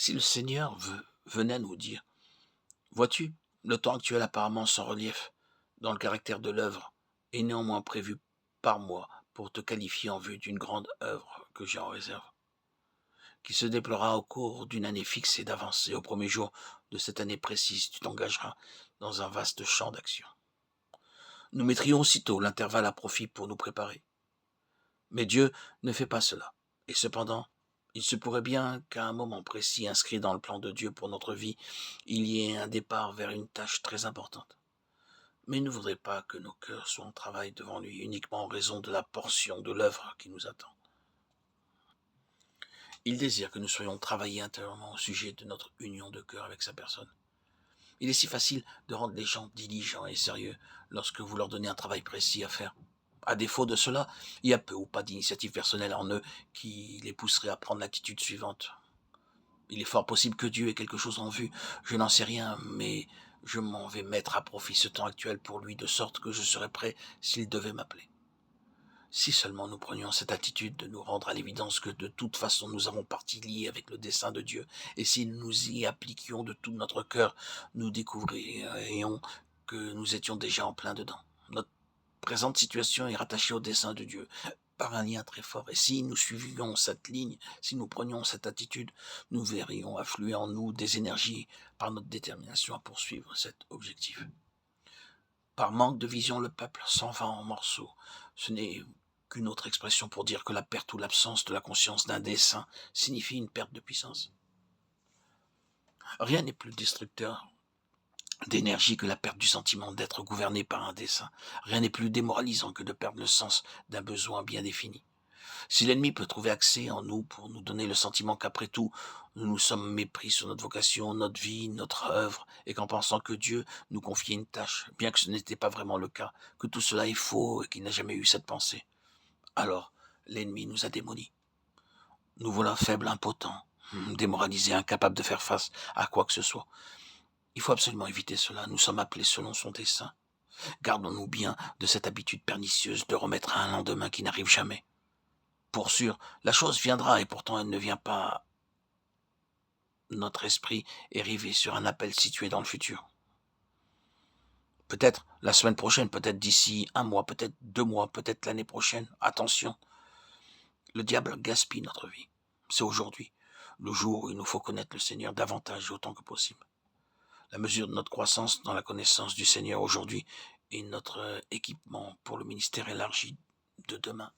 Si le Seigneur venait nous dire, vois-tu, le temps actuel apparemment sans relief dans le caractère de l'œuvre est néanmoins prévu par moi pour te qualifier en vue d'une grande œuvre que j'ai en réserve, qui se déploiera au cours d'une année fixée d'avance et au premier jour de cette année précise, tu t'engageras dans un vaste champ d'action. Nous mettrions aussitôt l'intervalle à profit pour nous préparer. Mais Dieu ne fait pas cela. Et cependant, il se pourrait bien qu'à un moment précis inscrit dans le plan de Dieu pour notre vie, il y ait un départ vers une tâche très importante. Mais il ne voudrait pas que nos cœurs soient en travail devant lui uniquement en raison de la portion de l'œuvre qui nous attend. Il désire que nous soyons travaillés intérieurement au sujet de notre union de cœur avec sa personne. Il est si facile de rendre les gens diligents et sérieux lorsque vous leur donnez un travail précis à faire. À défaut de cela, il y a peu ou pas d'initiative personnelle en eux qui les pousserait à prendre l'attitude suivante. Il est fort possible que Dieu ait quelque chose en vue, je n'en sais rien, mais je m'en vais mettre à profit ce temps actuel pour lui, de sorte que je serai prêt s'il devait m'appeler. Si seulement nous prenions cette attitude de nous rendre à l'évidence que de toute façon nous avons partie liée avec le dessein de Dieu, et si nous y appliquions de tout notre cœur, nous découvririons que nous étions déjà en plein dedans. Notre présente situation est rattachée au dessein de Dieu par un lien très fort. Et si nous suivions cette ligne, si nous prenions cette attitude, nous verrions affluer en nous des énergies par notre détermination à poursuivre cet objectif. Par manque de vision, le peuple s'en va en morceaux. Ce n'est qu'une autre expression pour dire que la perte ou l'absence de la conscience d'un dessein signifie une perte de puissance. Rien n'est plus destructeur d'énergie que la perte du sentiment d'être gouverné par un dessein. Rien n'est plus démoralisant que de perdre le sens d'un besoin bien défini. Si l'ennemi peut trouver accès en nous pour nous donner le sentiment qu'après tout, nous nous sommes mépris sur notre vocation, notre vie, notre œuvre, et qu'en pensant que Dieu nous confiait une tâche, bien que ce n'était pas vraiment le cas, que tout cela est faux et qu'il n'a jamais eu cette pensée, alors l'ennemi nous a démonis. Nous voilà faibles, impotents, démoralisés, incapables de faire face à quoi que ce soit. Il faut absolument éviter cela, nous sommes appelés selon son dessein. Gardons-nous bien de cette habitude pernicieuse de remettre à un lendemain qui n'arrive jamais. Pour sûr, la chose viendra et pourtant elle ne vient pas. Notre esprit est rivé sur un appel situé dans le futur. Peut-être la semaine prochaine, peut-être d'ici un mois, peut-être 2 mois, peut-être l'année prochaine. Attention, le diable gaspille notre vie. C'est aujourd'hui, le jour où il nous faut connaître le Seigneur davantage et autant que possible. La mesure de notre croissance dans la connaissance du Seigneur aujourd'hui est notre équipement pour le ministère élargi de demain.